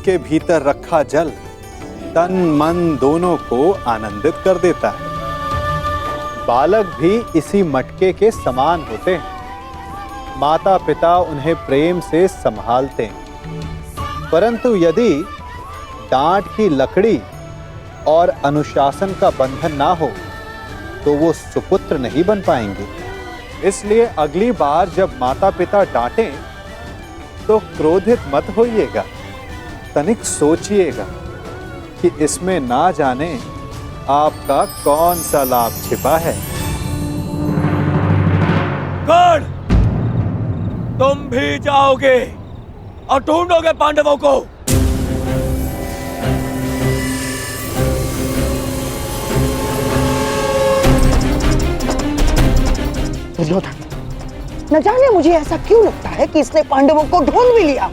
के भीतर रखा जल तन मन दोनों को आनंदित कर देता है। बालक भी इसी मटके के समान होते हैं। माता पिता उन्हें प्रेम से संभालते हैं, परंतु यदि डांट की लकड़ी और अनुशासन का बंधन ना हो तो वो सुपुत्र नहीं बन पाएंगे। इसलिए अगली बार जब माता पिता डांटें तो क्रोधित मत होइएगा, तनिक सोचिएगा कि इसमें ना जाने आपका कौन सा लाभ छिपा है। कर्ण, तुम भी जाओगे और ढूंढोगे पांडवों को। दुर्योधन, न जाने मुझे ऐसा क्यों लगता है कि इसने पांडवों को ढूंढ भी लिया,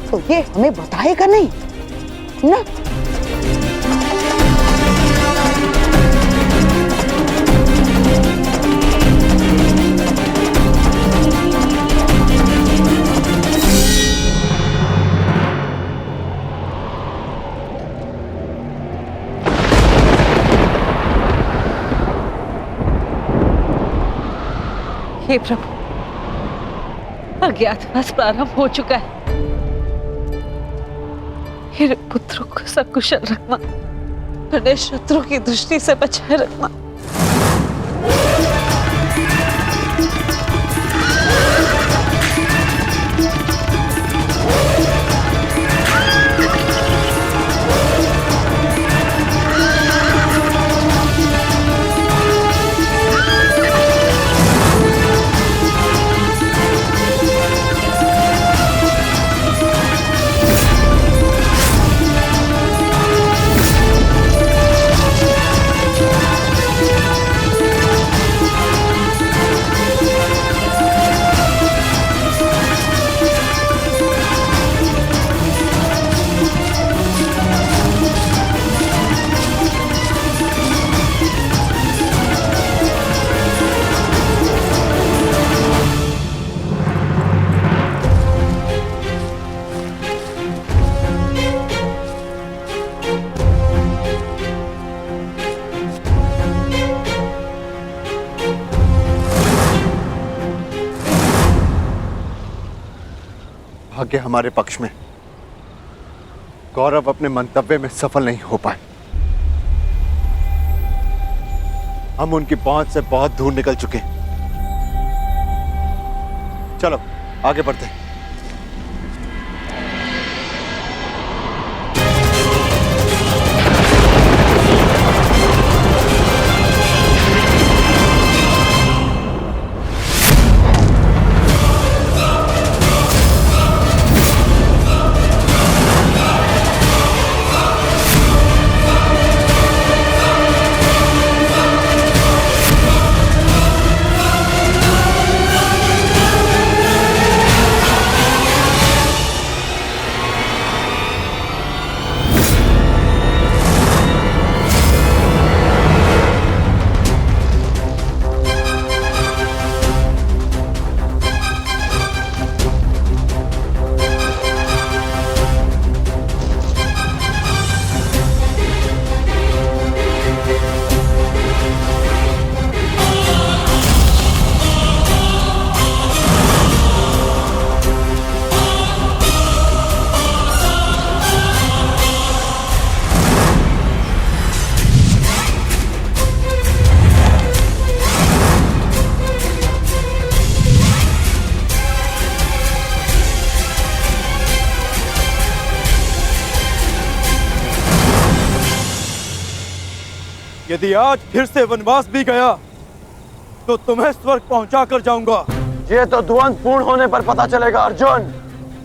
तो ये हमें बताएगा नहीं ना। हे प्रभु, अज्ञातवास प्रारंभ हो चुका है। मेरे पुत्रों को सकुशल रखना, अपने शत्रु की दृष्टि से बचाए रखना। भाग्य हमारे पक्ष में। गौरव अपने मंतव्य में सफल नहीं हो पाए। हम उनकी पहुंच से बहुत दूर निकल चुके हैं। चलो आगे बढ़ते हैं। यदि आज फिर से वनवास भी गया तो तुम्हें स्वर्ग पहुंचा कर जाऊंगा। ये तो द्वंद्व पूर्ण होने पर पता चलेगा अर्जुन,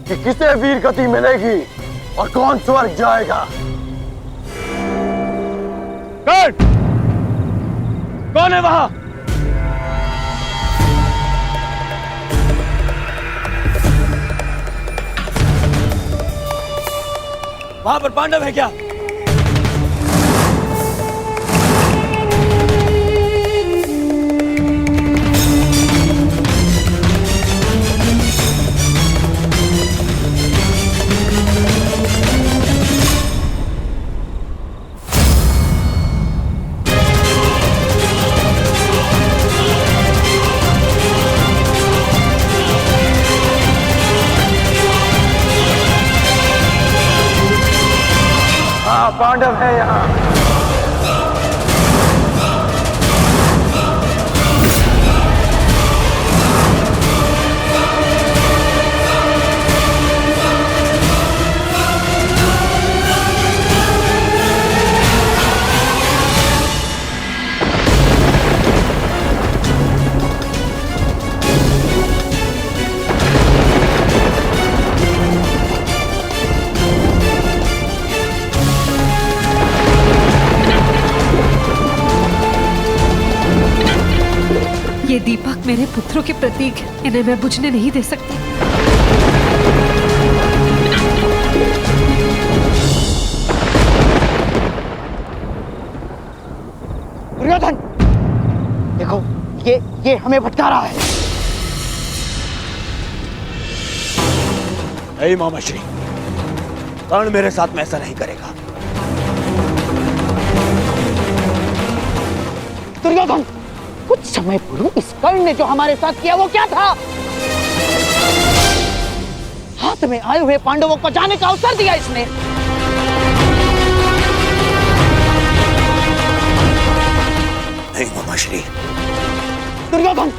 कि किसे वीर गति मिलेगी और कौन स्वर्ग जाएगा। कौन है वहां? वहां पर पांडव है क्या? पांडव हैं यहाँ। ये दीपक मेरे पुत्रों के प्रतीक है, इन्हें मैं बुझने नहीं दे सकती। दुर्योधन, देखो ये हमें भटका रहा है। नहीं मामाश्री, कर्ण मेरे साथ में ऐसा नहीं करेगा। दुर्योधन, कुछ समय पूर्व इस कर्ण ने जो हमारे साथ किया वो क्या था? हाथ में आए हुए पांडवों को जाने का अवसर दिया इसने। नहीं मामाश्री। दुर्योधन,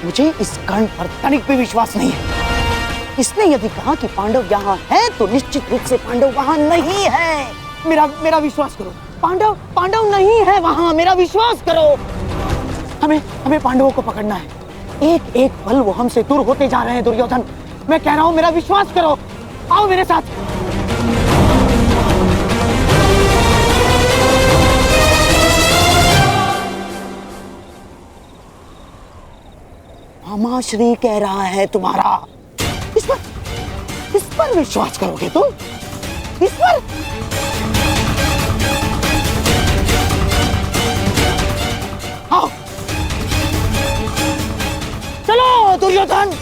मुझे इस कर्ण पर तनिक भी विश्वास नहीं है। इसने यदि कहा कि पांडव यहाँ हैं, तो निश्चित रूप से पांडव वहाँ नहीं है। मेरा विश्वास करो, पांडव नहीं है वहाँ, मेरा विश्वास करो। हमें पांडवों को पकड़ना है। एक एक पल वो हमसे दूर होते जा रहे हैं। दुर्योधन, मैं कह रहा हूं, मेरा विश्वास करो, आओ मेरे साथ। मामाश्री कह रहा है तुम्हारा, इस पर विश्वास करोगे तुम? इस पर? आओ चलो दुर्योधन।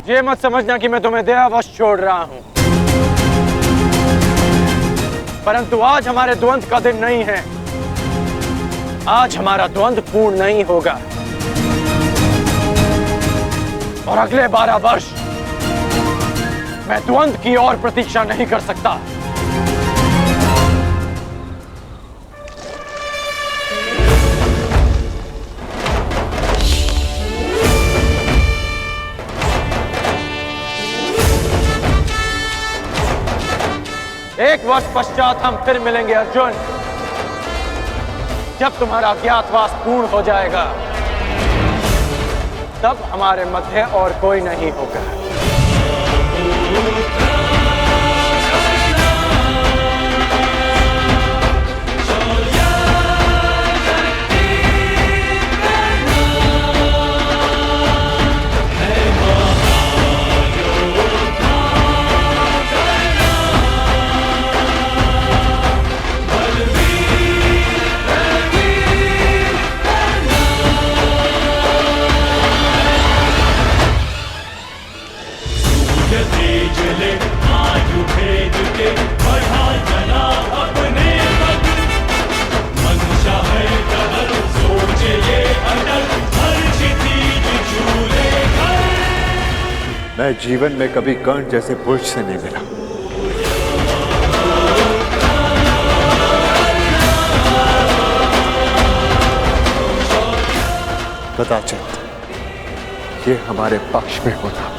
ये मत समझना कि मैं तुम्हें दयावश छोड़ रहा हूं, परंतु आज हमारे द्वंद्व का दिन नहीं है। आज हमारा द्वंद्व पूर्ण नहीं होगा और अगले 12 वर्ष मैं द्वंद्व की और प्रतीक्षा नहीं कर सकता। एक वर्ष पश्चात हम फिर मिलेंगे अर्जुन, जब तुम्हारा अज्ञातवास पूर्ण हो जाएगा, तब हमारे मध्य और कोई नहीं होगा। मैं जीवन में कभी कर्ण जैसे पुरुष से नहीं मिला। कदाचित ये हमारे पक्ष में होता।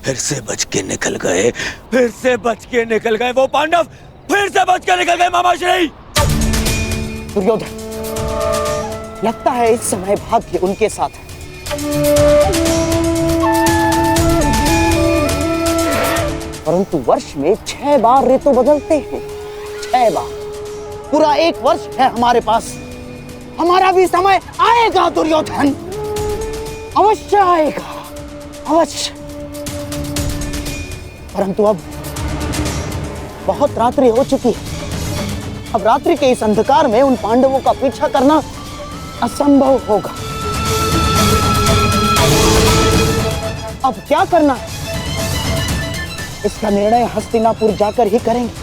फिर से बच के निकल गए, फिर से बच के निकल गए वो पांडव, फिर से बच के निकल गए मामाश्री। दुर्योधन, लगता है इस समय भाग्य उनके साथ है। परंतु वर्ष में 6 बार ऋतु बदलते हैं, 6 बार। पूरा 1 वर्ष है हमारे पास। हमारा भी समय आएगा दुर्योधन, अवश्य आएगा, अवश्य। परंतु अब बहुत रात्रि हो चुकी है। अब रात्रि के इस अंधकार में उन पांडवों का पीछा करना असंभव होगा। अब क्या करना है, इसका निर्णय हस्तिनापुर जाकर ही करेंगे।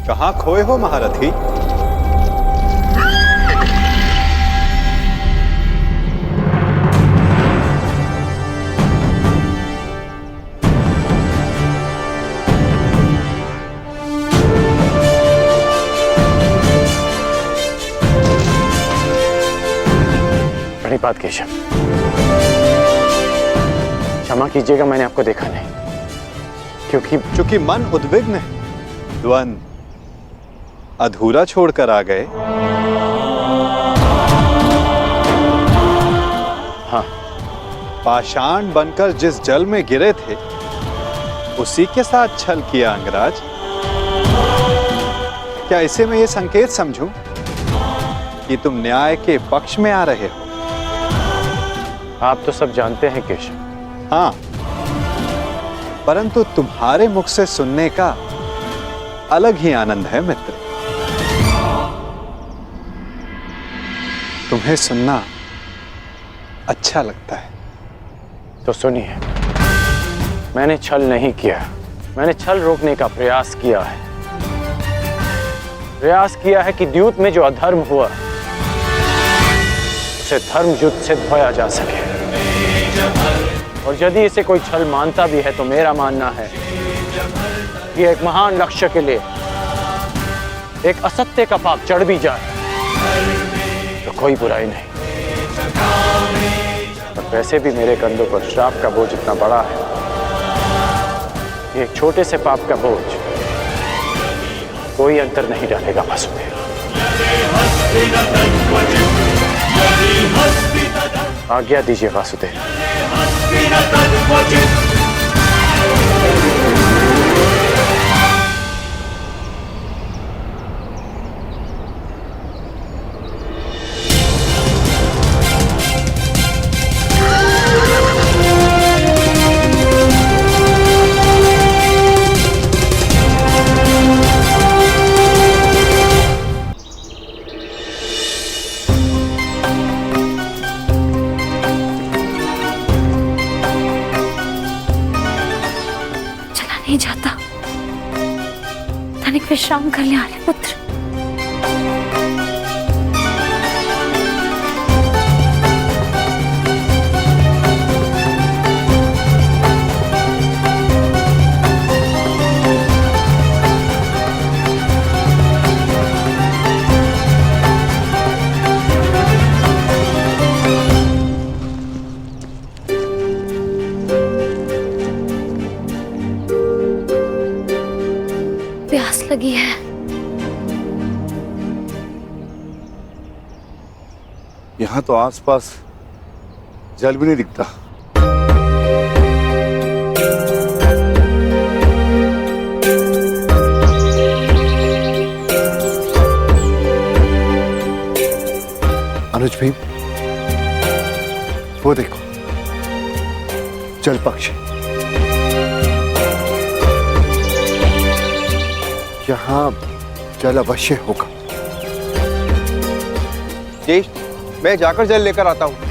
कहां खोए हो महारथी? प्रणिपात केशव, क्षमा कीजिएगा, मैंने आपको देखा नहीं। क्योंकि मन उद्विग्न है, द्वंद अधूरा छोड़कर आ गए। हाँ, पाषाण बनकर जिस जल में गिरे थे उसी के साथ छल किया अंगराज। क्या इसे मैं ये संकेत समझूं कि तुम न्याय के पक्ष में आ रहे हो? आप तो सब जानते हैं केशव। हाँ, परंतु तुम्हारे मुख से सुनने का अलग ही आनंद है मित्र। तुम्हें सुनना अच्छा लगता है। तो सुनिए, मैंने छल नहीं किया, मैंने छल रोकने का प्रयास किया है। प्रयास किया है कि द्यूत में जो अधर्म हुआ उसे धर्म युद्ध सिद्ध होया जा सके। और यदि इसे कोई छल मानता भी है तो मेरा मानना है कि एक महान लक्ष्य के लिए एक असत्य का पाप चढ़ भी जाए तो कोई बुराई नहीं। और वैसे भी मेरे कंधों पर श्राप का बोझ इतना बड़ा है कि एक छोटे से पाप का बोझ कोई अंतर नहीं डालेगा वासुदेव। आज्ञा दीजिए वासुदेव। नहीं जाता। तनिक विश्राम कर ले आर्य पुत्र। यहाँ तो आसपास जल भी नहीं दिखता। अनुज भाई, वो देखो, जल पक्षी। यहाँ जल अवश्य होगा। जी, मैं जाकर जल लेकर आता हूँ।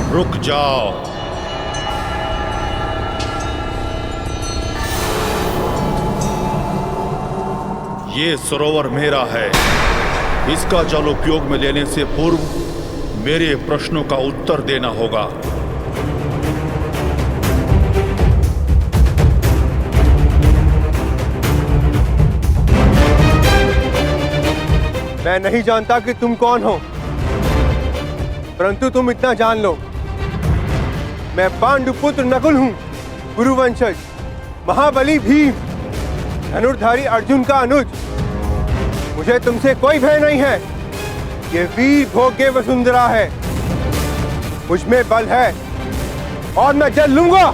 रुक जाओ। ये सरोवर मेरा है। इसका जल उपयोग में लेने से पूर्व मेरे प्रश्नों का उत्तर देना होगा। मैं नहीं जानता कि तुम कौन हो, परंतु तुम इतना जान लो, मैं पांडुपुत्र नकुल हूं, गुरुवंशज, महाबली भीम, धनुर्धारी अर्जुन का अनुज। मुझे तुमसे कोई भय नहीं है। ये वीर भोग्य वसुंधरा है। मुझ में बल है और मैं जल लूंगा।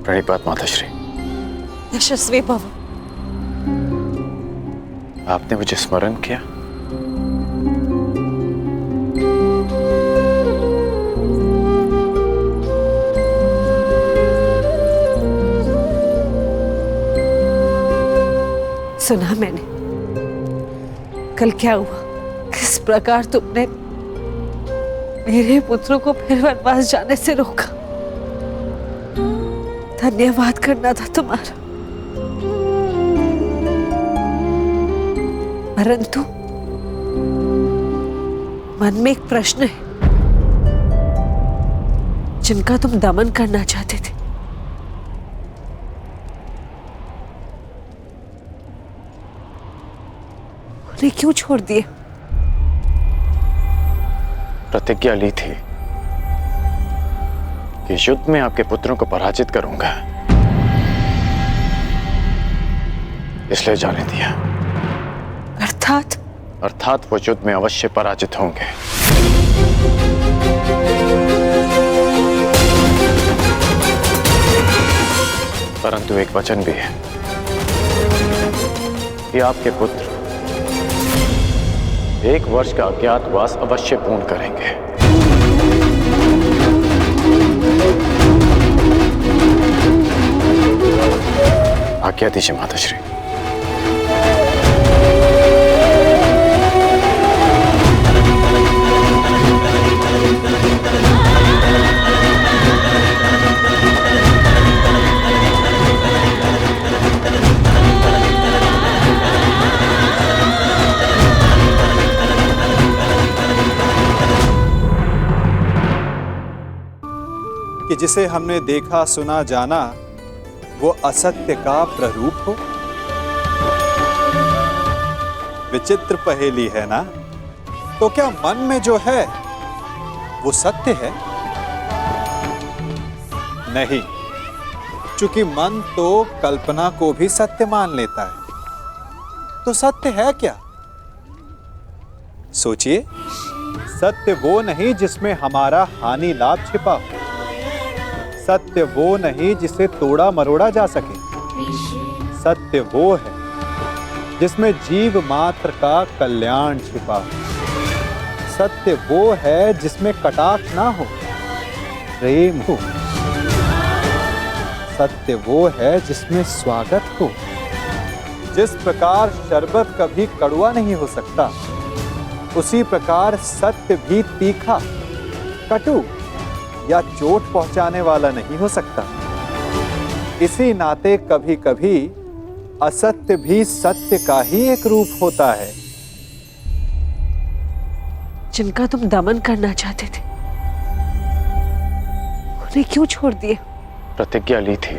प्रणिपात माताश्री। यशस्वी भव। आपने मुझे स्मरण किया। सुना मैंने, कल क्या हुआ, किस प्रकार तुमने मेरे पुत्रों को फिर वनवास जाने से रोका। धन्यवाद करना था तुम्हारा, परंतु मन में एक प्रश्न है जिनका तुम दमन करना चाहते थे। उन्हें क्यों छोड़ दिए? प्रतिज्ञा ली थी कि युद्ध में आपके पुत्रों को पराजित करूंगा, इसलिए जाने दिया। अर्थात वो युद्ध में अवश्य पराजित होंगे। परंतु एक वचन भी है कि आपके पुत्र 1 वर्ष का अज्ञातवास अवश्य पूर्ण करेंगे। आज्ञा दीजिए माताश्री। कि जिसे हमने देखा सुना जाना वो असत्य का प्ररूप हो। विचित्र पहेली है ना? तो क्या मन में जो है वो सत्य है? नहीं, चूंकि मन तो कल्पना को भी सत्य मान लेता है। तो सत्य है क्या? सोचिए, सत्य वो नहीं जिसमें हमारा हानि लाभ छिपा हो। सत्य वो नहीं जिसे तोड़ा मरोड़ा जा सके। सत्य वो है जिसमें जीव मात्र का कल्याण छिपा हो। सत्य वो है जिसमें कटाक्ष ना हो, प्रेम हो। सत्य वो है जिसमें स्वागत हो। जिस प्रकार शरबत कभी कड़वा नहीं हो सकता, उसी प्रकार सत्य भी तीखा, कटु या चोट पहुंचाने वाला नहीं हो सकता। इसी नाते कभी कभी असत्य भी सत्य का ही एक रूप होता है। जिनका तुम दमन करना चाहते थे, उन्हें क्यों छोड़ दिए? प्रतिज्ञा ली थी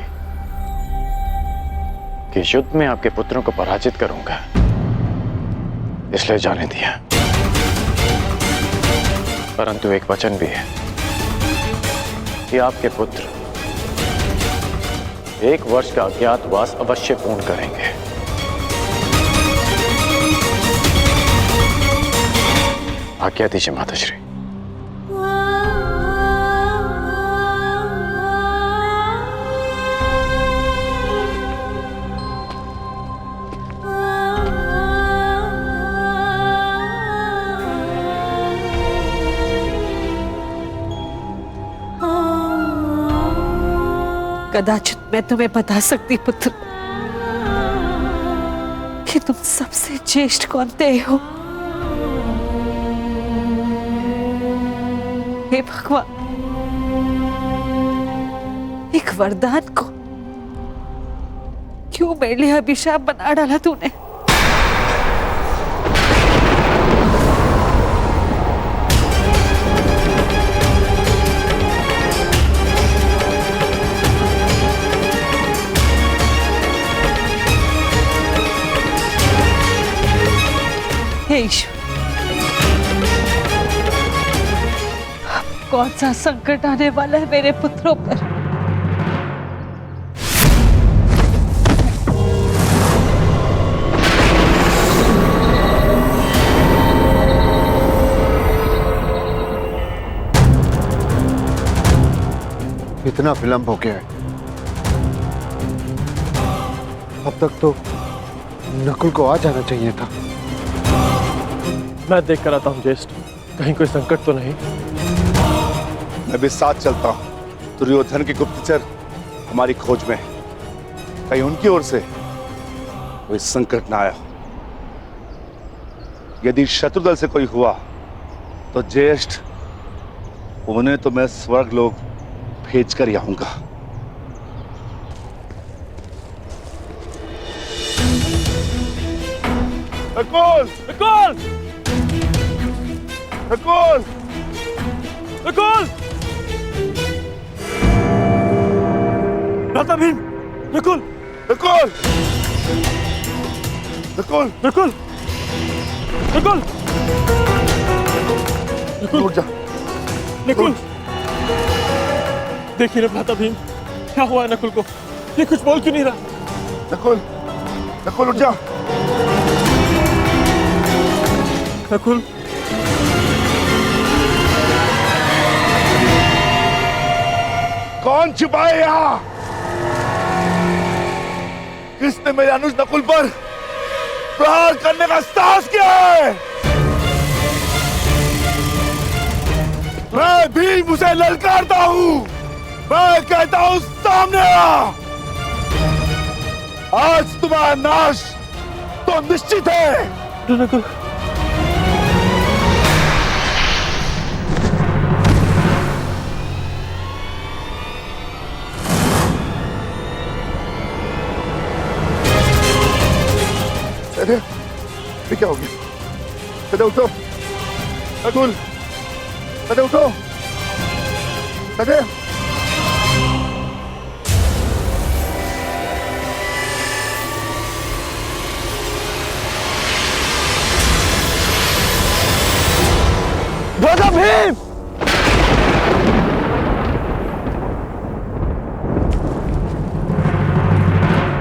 कि युद्ध में आपके पुत्रों को पराजित करूंगा, इसलिए जाने दिया। परंतु एक वचन भी है कि आपके पुत्र 1 वर्ष का अज्ञातवास अवश्य पूर्ण करेंगे। आज्ञा दीजिए माताश्री। कदाचित मैं तुम्हें बता सकती पुत्र कि तुम सबसे ज्येष्ठ कौनते हो। हे भगवान, एक वरदान को क्यों मेरे लिए अभिशाप बना डाला तूने? हे ईश्वर, कौन सा संकट आने वाला है मेरे पुत्रों पर? इतना विलंब हो गया है। अब तक तो नकुल को आ जाना चाहिए था। मैं देख कर आता हूँ ज्येष्ठ, कहीं कोई संकट तो नहीं। मैं भी साथ चलता हूँ। दुर्योधन के गुप्तचर हमारी खोज में है। कहीं उनकी ओर से कोई संकट ना आया। यदि शत्रुदल से कोई हुआ तो ज्येष्ठ, उन्हें तो मैं स्वर्ग लोक भेज कर ही आऊंगा। नकुल! नकुल! नकुल! नकुल! भ्राता भीम! नकुल! नकुल! नकुल! नकुल! नकुल! नकुल! उठ जा। नकुल! देखिए ना भ्राता भीम, क्या हुआ है नकुल को? ये कुछ बोल क्यों नहीं रहा? नकुल! नकुल उठ जा। नकुल! कौन छिपाए यहां? किसने मेरे अनुज नकुल पर प्रहार करने का साहस किया है? मैं भीम उसे ललकारता हूं। मैं कहता हूं सामने आ। आज तुम्हारा नाश तो निश्चित है। नकुल! अरे ये क्या हो गया? अरे उठो नकुल, अरे उठो। अरे भ्राता भीम!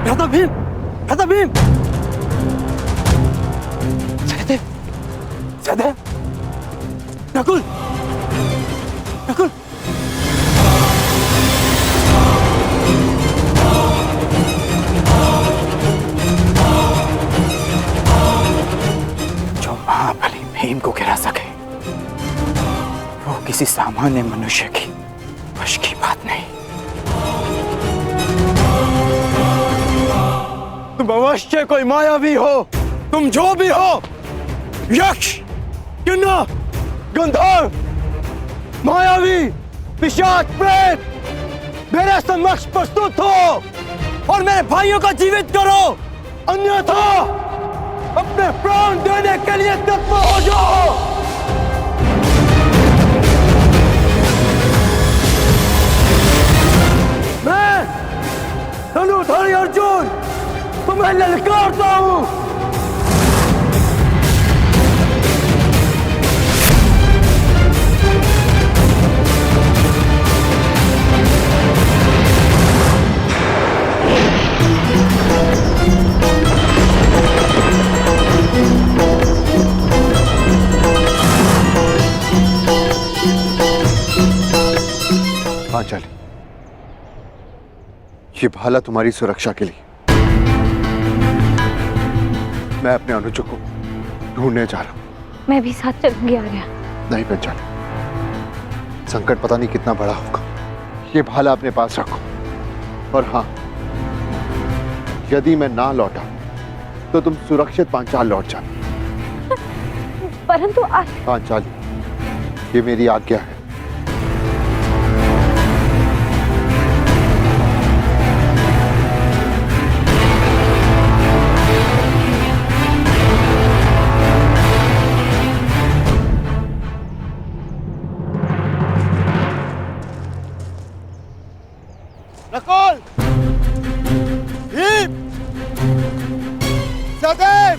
भ्राता भीम! भ्राता भीम! सहदेव! सहदेव! नकुल! नकुल! जो महाबली भीम को गिरा सके, वो किसी सामान्य मनुष्य की वश की बात नहीं। तुम अवश्य कोई मायावी हो, तुम जो भी हो, यक्ष, किन्नर, गंधर्व, मायावी, पिशाच, प्रेत, मेरे समक्ष प्रस्तुत हो और मेरे भाइयों को जीवित करो, अन्यथा अपने प्राण देने के लिए तत्पर हो जाओ। मैं धनुर्धारी अर्जुन तुम्हें ललकारता हूं। पांचाली, ये भाला तुम्हारी सुरक्षा के लिए। मैं अपने अनुजों को ढूंढने जा रहा हूं। मैं भी साथ चलूंगी आर्या। नहीं पांचाली, संकट पता नहीं कितना बड़ा होगा। ये भाला अपने पास रखो। और हाँ, यदि मैं ना लौटा तो तुम सुरक्षित पांचाल लौट जाना। परंतु पांचाली, ये मेरी आज्ञा है। नकुल, भीम, सहदेव,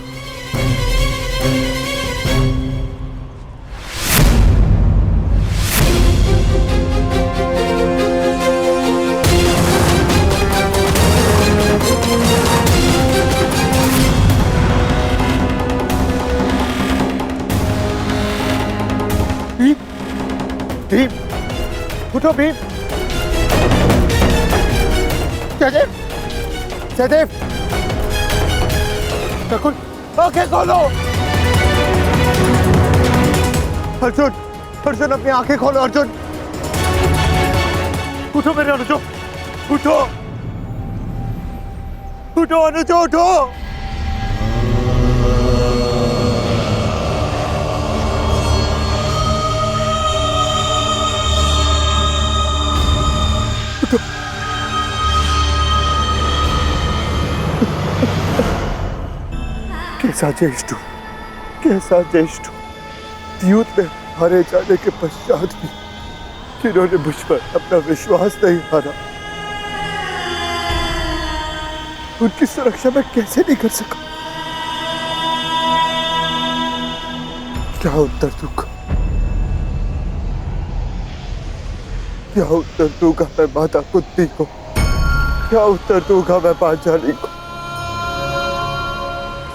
भीम, उठो भीम। सहदेव, सहदेव, नकुल, आंखें खोलो। अर्जुन, अर्जुन अपनी आंखें खोलो। अर्जुन, उठो मेरे अनुजो, उठो, उठो अनुजो, उठो। कैसा ज्येष्ठ, कैसा ज्येष्ठ, युद्ध में हारे जाने के पश्चात भी जिन्होंने मुझ पर अपना विश्वास नहीं हारा, उनकी सुरक्षा मैं कैसे नहीं कर सका। क्या उत्तर दूंगा, क्या उत्तर दूंगा मैं माता कुंती को, क्या उत्तर दूंगा मैं पांचाली को,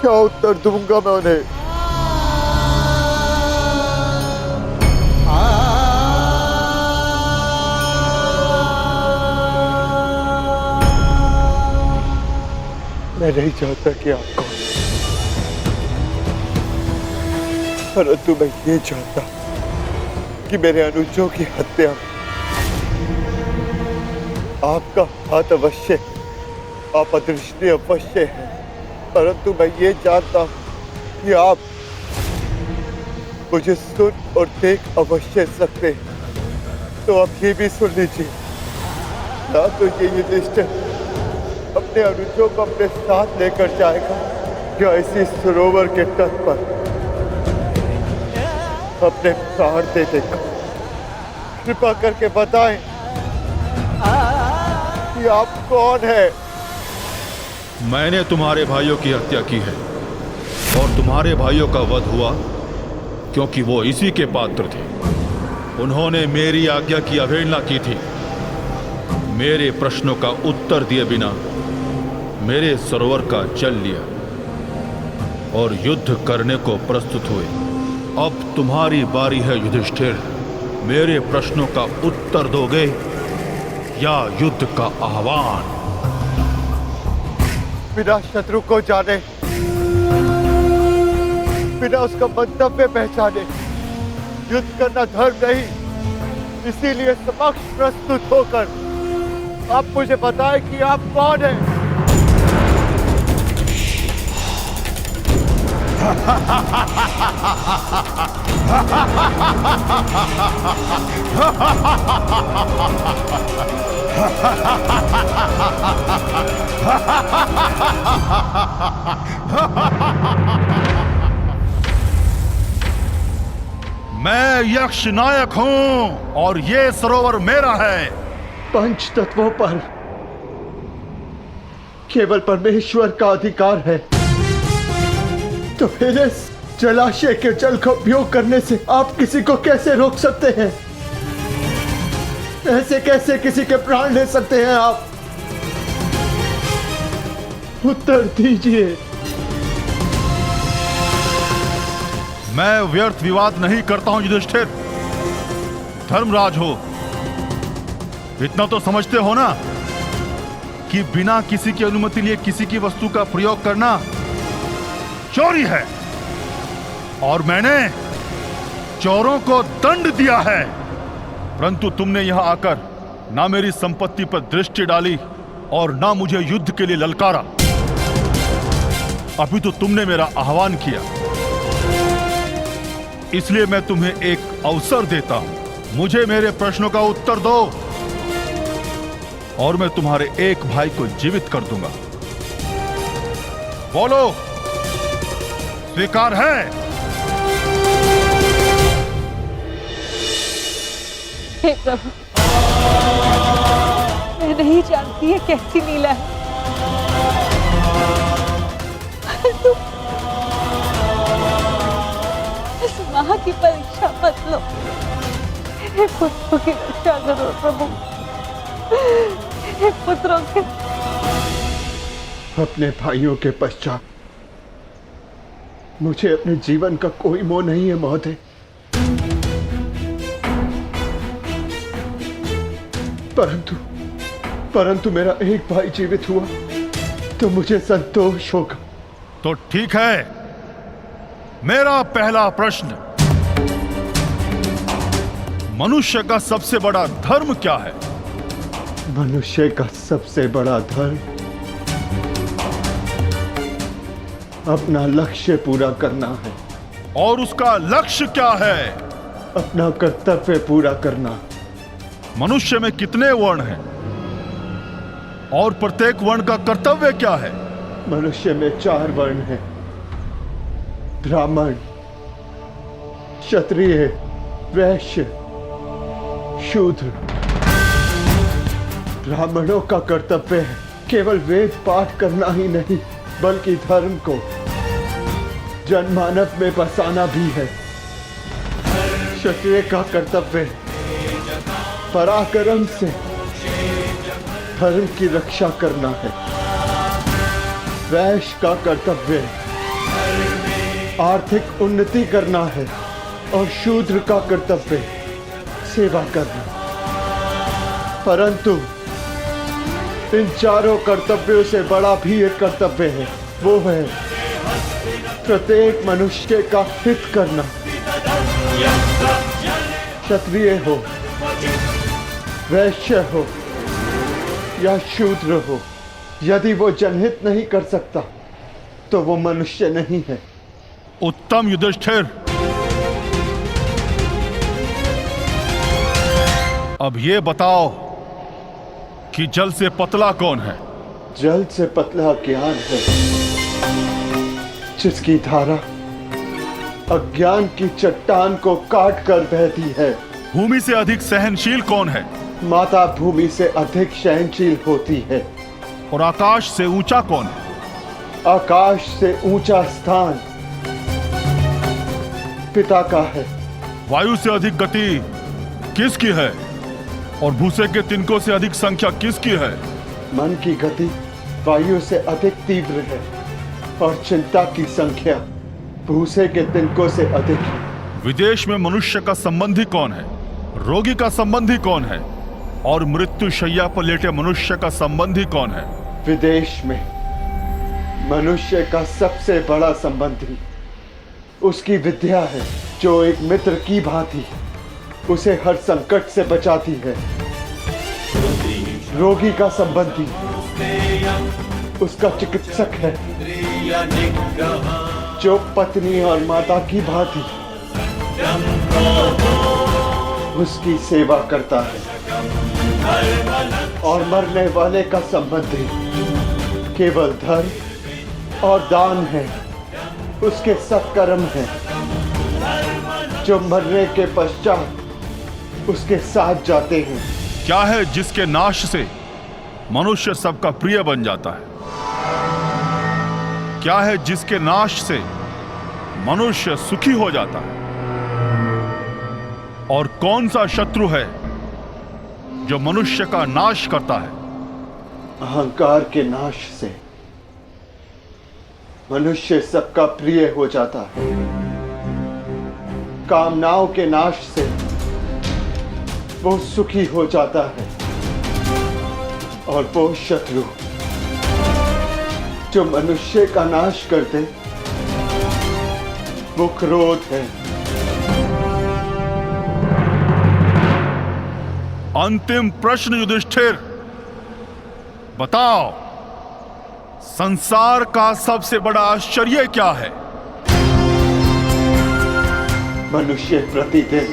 क्या उत्तर दूंगा मैं उन्हें। मैं नहीं चाहता कि आप कौन, परंतु मैं ये चाहता कि मेरे अनुजों की हत्या आपका हाथ अवश्य, अपदृष्टि अवश्य है, परंतु मैं ये जानता हूं कि आप मुझे सुन और देख अवश्य सकते हैं। तो आप ये भी सुन लीजिए, ना तो ये युधिष्ठिर अपने अनुजों को अपने साथ लेकर जाएगा या इसी सरोवर के तट पर अपने प्राण दे देगा। कृपा करके बताएं कि आप कौन है। मैंने तुम्हारे भाइयों की हत्या की है और तुम्हारे भाइयों का वध हुआ क्योंकि वो इसी के पात्र थे। उन्होंने मेरी आज्ञा की अवहेलना की थी। मेरे प्रश्नों का उत्तर दिए बिना मेरे सरोवर का जल लिया और युद्ध करने को प्रस्तुत हुए। अब तुम्हारी बारी है युधिष्ठिर, मेरे प्रश्नों का उत्तर दोगे या युद्ध का आह्वान? बिना शत्रु को जाने, बिना उसका मंतव्य पहचाने युद्ध करना धर्म नहीं, इसीलिए समक्ष प्रस्तुत होकर आप मुझे बताएं कि आप कौन हैं। मैं यक्ष नायक हूं और ये सरोवर मेरा है। पंच तत्वों पर केवल परमेश्वर का अधिकार है, तो फिर इस जलाशय के जल का उपयोग करने से आप किसी को कैसे रोक सकते हैं? ऐसे कैसे किसी के प्राण ले सकते हैं आप? उत्तर दीजिए। मैं व्यर्थ विवाद नहीं करता हूं युधिष्ठिर। धर्मराज हो, इतना तो समझते हो ना कि बिना किसी की अनुमति लिए किसी की वस्तु का प्रयोग करना चोरी है, और मैंने चोरों को दंड दिया है। परंतु तुमने यहां आकर ना मेरी संपत्ति पर दृष्टि डाली और ना मुझे युद्ध के लिए ललकारा। अभी तो तुमने मेरा आह्वान किया, इसलिए मैं तुम्हें एक अवसर देता हूं। मुझे मेरे प्रश्नों का उत्तर दो और मैं तुम्हारे एक भाई को जीवित कर दूंगा। बोलो, स्वीकार है? हे प्रभु, मैं नहीं जानती है कैसी लीला है, परंतु इस मां की परीक्षा मत लो। मेरे पुत्रों की रक्षा करो प्रभु, मेरे पुत्रों के। अपने भाइयों के पश्चात मुझे अपने जीवन का कोई मोह नहीं है महोदय। परंतु मेरा एक भाई जीवित हुआ तो मुझे संतोष होगा। तो ठीक है, मेरा पहला प्रश्न, मनुष्य का सबसे बड़ा धर्म क्या है? मनुष्य का सबसे बड़ा धर्म अपना लक्ष्य पूरा करना है। और उसका लक्ष्य क्या है? अपना कर्तव्य पूरा करना। मनुष्य में कितने वर्ण हैं और प्रत्येक वर्ण का कर्तव्य क्या है? मनुष्य में 4 वर्ण हैं, ब्राह्मण, क्षत्रिय, वैश्य, शूद्र। ब्राह्मणों का कर्तव्य है केवल वेद पाठ करना ही नहीं, बल्कि धर्म को जनमानव में बसाना भी है। क्षत्रिय का कर्तव्य पराक्रम से धर्म की रक्षा करना है। वैश्य का कर्तव्य आर्थिक उन्नति करना है और शूद्र का कर्तव्य सेवा करना। परंतु इन चारों कर्तव्यों से बड़ा भी एक कर्तव्य है, वो है प्रत्येक मनुष्य का हित करना। क्षत्रिय हो, वैश्य हो या शूद्र हो, यदि वो जनहित नहीं कर सकता तो वो मनुष्य नहीं है। उत्तम युधिष्ठिर, अब ये बताओ कि जल से पतला कौन है? जल से पतला ज्ञान है, जिसकी धारा अज्ञान की चट्टान को काट कर बहती है। भूमि से अधिक सहनशील कौन है? माता भूमि से अधिक सहनशील होती है। और आकाश से ऊंचा कौन है? आकाश से ऊंचा स्थान पिता का है। वायु से अधिक गति किसकी है? और भूसे के तिनकों से अधिक संख्या किसकी है? मन की गति वायु से अधिक तीव्र है और चिंता की संख्या भूसे के तिनकों से अधिक है। विदेश में मनुष्य का संबंधी कौन है? रोगी का संबंधी कौन है? और मृत्यु शैया पर लेटे मनुष्य का संबंधी कौन है? विदेश में मनुष्य का सबसे बड़ा संबंधी उसकी विद्या है। जो एक मित्र की भांति उसे हर संकट से बचाती है। रोगी का संबंधी उसका चिकित्सक है, जो पत्नी और माता की भांति उसकी सेवा करता है। और मरने वाले का संबंधी केवल धर्म और दान है, उसके सत्कर्म है, जो मरने के पश्चात उसके साथ जाते हैं। क्या है जिसके नाश से मनुष्य सबका प्रिय बन जाता है? क्या है जिसके नाश से मनुष्य सुखी हो जाता है? और कौन सा शत्रु है जो मनुष्य का नाश करता है? अहंकार के नाश से मनुष्य सबका प्रिय हो जाता है। कामनाओं के नाश से वो सुखी हो जाता है। और वो शत्रु जो मनुष्य का नाश करते, वो क्रोध है। अंतिम प्रश्न युधिष्ठिर, बताओ, संसार का सबसे बड़ा आश्चर्य क्या है? मनुष्य प्रतिदिन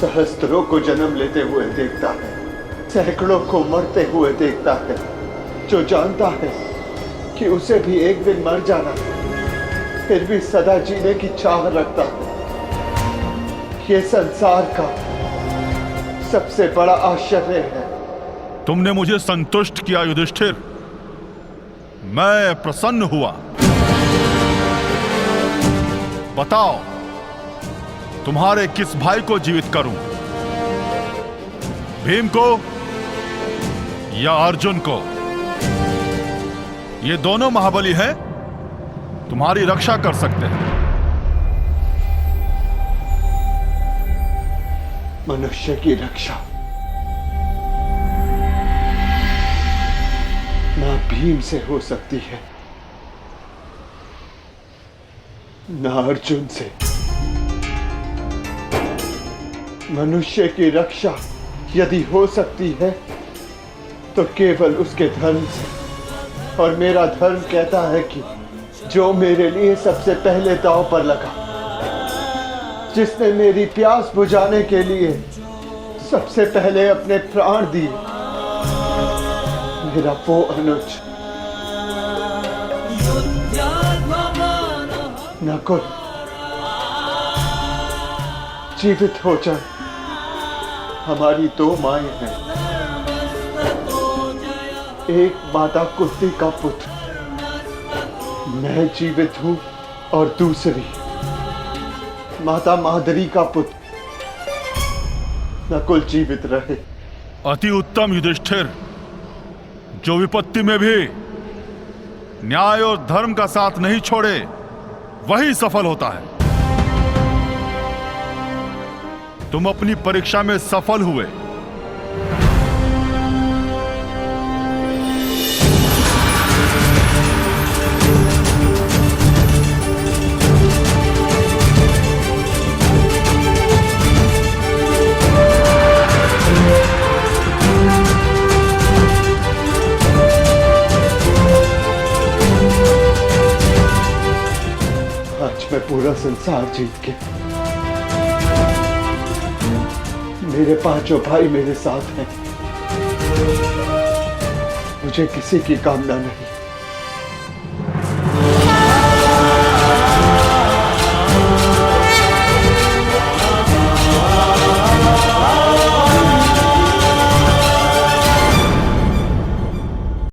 सहस्त्रों को जन्म लेते हुए देखता है, सैकड़ों को मरते हुए देखता है, जो जानता है कि उसे भी एक दिन मर जाना, फिर भी सदा जीने की चाह रखता है। ये संसार का सबसे बड़ा आश्चर्य है। तुमने मुझे संतुष्ट किया युधिष्ठिर, मैं प्रसन्न हुआ। बताओ, तुम्हारे किस भाई को जीवित करूं? भीम को या अर्जुन को? ये दोनों महाबली हैं, तुम्हारी रक्षा कर सकते हैं। मनुष्य की रक्षा ना भीम से हो सकती है, ना अर्जुन से। मनुष्य की रक्षा यदि हो सकती है तो केवल उसके धर्म से। और मेरा धर्म कहता है कि जो मेरे लिए सबसे पहले दांव पर लगा, जिसने मेरी प्यास बुझाने के लिए सबसे पहले अपने प्राण दिए, मेरा वो अनुज नकुल जीवित हो जाए। हमारी दो माएं हैं, एक माता कुंती का पुत्र, मैं जीवित हूं, और दूसरी माता मादरी का पुत्र नकुल जीवित रहे। अति उत्तम युधिष्ठिर, जो विपत्ति में भी न्याय और धर्म का साथ नहीं छोड़े, वही सफल होता है। तुम अपनी परीक्षा में सफल हुए। आज मैं पूरा संसार जीत के, मेरे पांचों भाई मेरे साथ हैं, मुझे किसी की कामना नहीं।